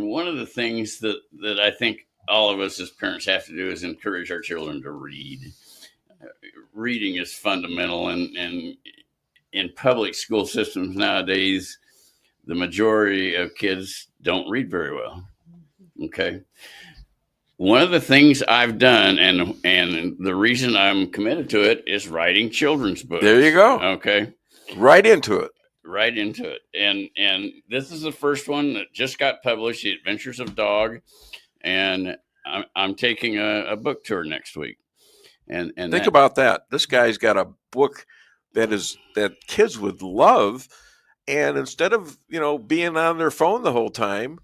one of the things that I think all of us as parents have to do is encourage our children to read. Reading is fundamental, and in public school systems nowadays, the majority of kids don't read very well. Okay. One of the things I've done, and the reason I'm committed to it, is writing children's books. There you go. Okay. Right into it. Right into it. And this is the first one that just got published, The Adventures of Dog. And I'm taking a book tour next week. And think about that. This guy's got a book that kids would love, and instead of being on their phone the whole time,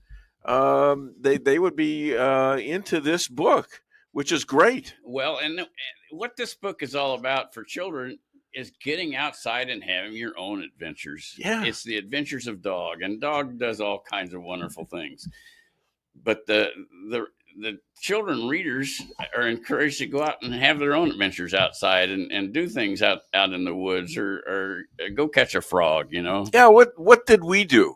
they would be into this book, which is great. Well, and what this book is all about for children is getting outside and having your own adventures. Yeah, it's The Adventures of Dog, and Dog does all kinds of wonderful things. But the children readers are encouraged to go out and have their own adventures outside and do things out in the woods or go catch a frog, Yeah, what did we do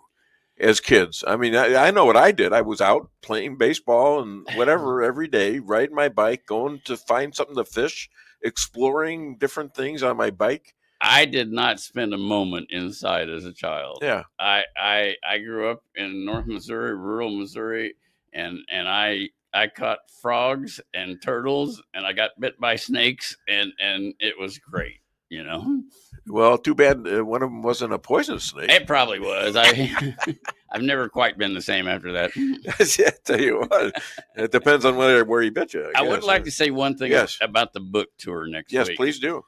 as kids? I mean, I know what I did. I was out playing baseball and whatever every day, riding my bike, going to find something to fish, exploring different things on my bike. I did not spend a moment inside as a child. Yeah. I grew up in North Missouri, rural Missouri, and I caught frogs and turtles, and I got bit by snakes, and it was great, Well, too bad one of them wasn't a poisonous snake. It probably was. I've never quite been the same after that. I tell you what, it depends on where he bit you. I would like to say one thing about the book tour next week. Yes, please do.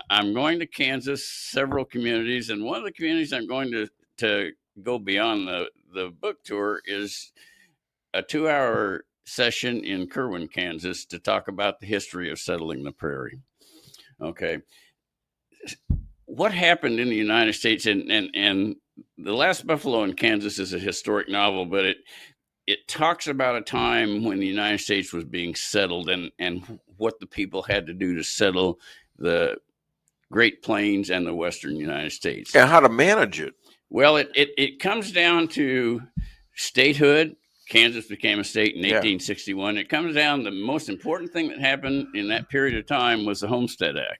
I'm going to Kansas, several communities, and one of the communities I'm going to go beyond the book tour is a 2-hour session in Kerwin, Kansas, to talk about the history of settling the prairie. Okay. What happened in the United States, and The Last Buffalo in Kansas is a historic novel, but it talks about a time when the United States was being settled and what the people had to do to settle the Great Plains and the Western United States. And how to manage it. Well, it comes down to statehood. Kansas became a state in 1861. It comes down, the most important thing that happened in that period of time was the Homestead Act.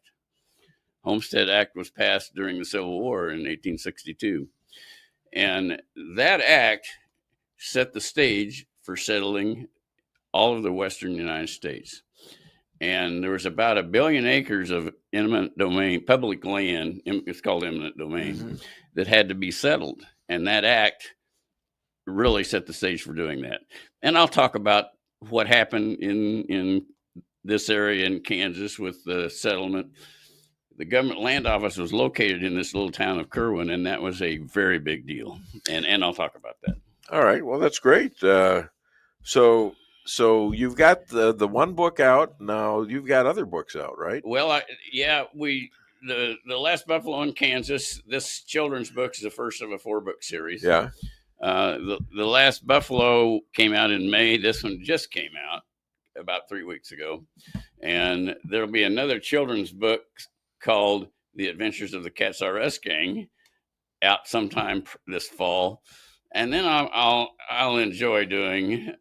Homestead Act was passed during the Civil War in 1862. And that act set the stage for settling all of the Western United States. And there was about 1 billion acres of eminent domain, public land, it's called eminent domain, that had to be settled. And that act really set the stage for doing that. And I'll talk about what happened in this area in Kansas with the settlement. The government land office was located in this little town of Kerwin, and that was a very big deal. And I'll talk about that. All right. Well, that's great. So you've got the one book out. Now you've got other books out, right? Well, the Last Buffalo in Kansas, this children's book is the first of a 4-book series. Yeah. The Last Buffalo came out in May. This one just came out about 3 weeks ago. And there'll be another children's book called The Adventures of the Cats R Us Gang out sometime this fall. And then I'll enjoy doing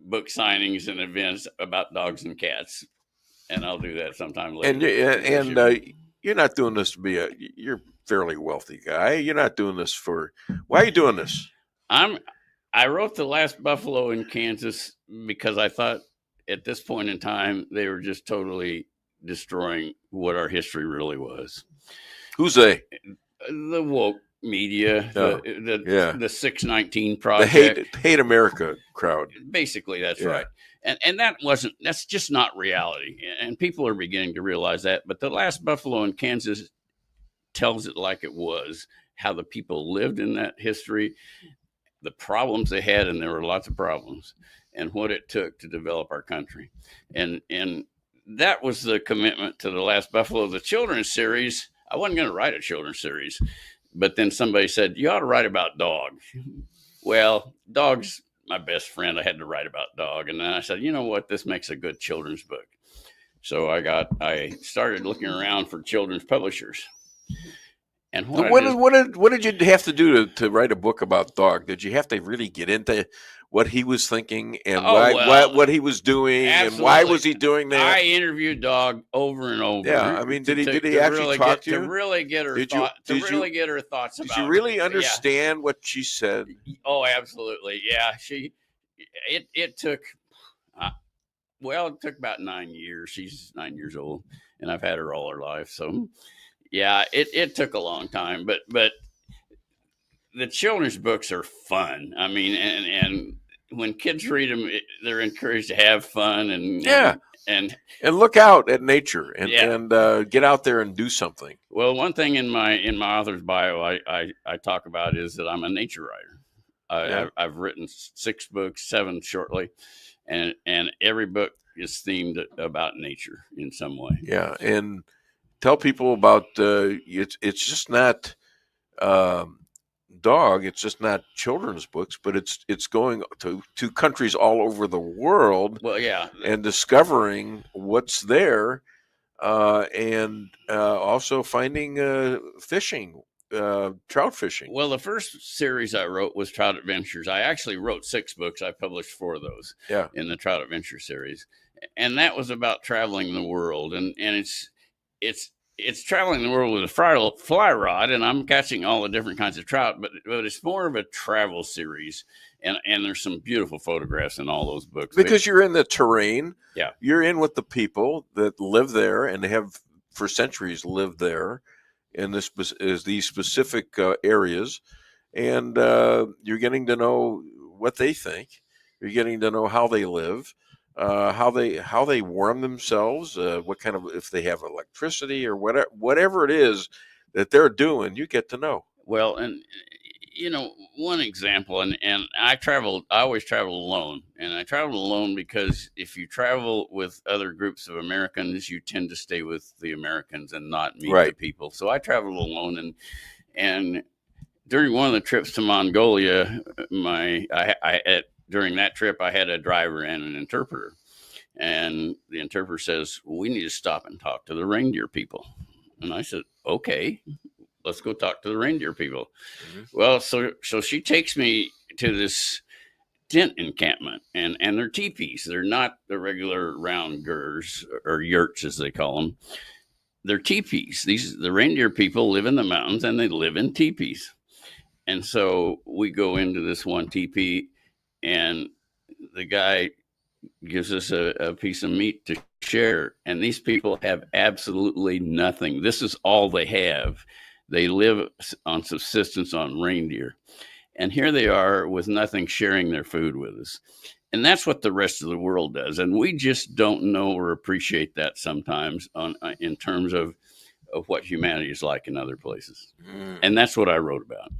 book signings and events about dogs and cats. And I'll do that sometime later. And you're not doing this to be you're a fairly wealthy guy. You're not doing this why are you doing this? I wrote The Last Buffalo in Kansas because I thought at this point in time, they were just totally destroying what our history really was. Who's they? The woke media, the 619 Project. The hate America crowd. Basically, that's right. And that's just not reality. And people are beginning to realize that. But The Last Buffalo in Kansas tells it like it was, how the people lived in that history, the problems they had, and there were lots of problems, and what it took to develop our country. And that was the commitment to The Last Buffalo. The children's series, I wasn't going to write a children's series, but then somebody said, you ought to write about Dog. Well, Dog's my best friend. I had to write about Dog. And then I said, you know what? This makes a good children's book. So I started looking around for children's publishers. And What did you have to do to write a book about Dog? Did you have to really get into what he was thinking and what he was doing and why was he doing that? I interviewed Dog over and over. Yeah, I mean, did he actually talk to you? To really get her thoughts about Did you really understand what she said? Oh, absolutely. Yeah, it took it took about 9 years. She's 9 years old, and I've had her all her life. So yeah, it took a long time, but the children's books are fun. I mean, and when kids read them, they're encouraged to have fun and look out at nature and get out there and do something. Well, one thing in my author's bio I talk about is that I'm a nature writer. I've written 6 books, 7 shortly, and every book is themed about nature in some way. Yeah, and tell people about it's just not Dog. It's just not children's books, but it's going to countries all over the world. Well, yeah, and discovering what's there, and also finding fishing. Trout fishing. Well, the first series I wrote was Trout Adventures. I actually wrote 6 books. I published 4 of those in the Trout Adventure series. And that was about traveling the world. And it's traveling the world with a fly rod, and I'm catching all the different kinds of trout, but it's more of a travel series. And there's some beautiful photographs in all those books. Because you're in the terrain. Yeah. You're in with the people that live there and have for centuries lived there in these specific areas, and you're getting to know what they think. You're getting to know how they live, how they warm themselves, what kind of, if they have electricity or whatever it is that they're doing, you get to know. Well, and one example, and I always travel alone, and I travel alone because if you travel with other groups of Americans, you tend to stay with the Americans and not meet the people. So I travel alone, and during one of the trips to Mongolia, during that trip, I had a driver and an interpreter, and the interpreter says, "We need to stop and talk to the reindeer people," and I said, "Okay. Let's go talk to the reindeer people." Mm-hmm. Well, so she takes me to this tent encampment, and they're teepees. They're not the regular round gers or yurts as they call them. They're teepees. The reindeer people live in the mountains, and they live in teepees. And so we go into this one teepee, and the guy gives us a piece of meat to share. And these people have absolutely nothing. This is all they have. They live on subsistence on reindeer. And here they are with nothing, sharing their food with us. And that's what the rest of the world does. And we just don't know or appreciate that sometimes in terms of what humanity is like in other places. And that's what I wrote about.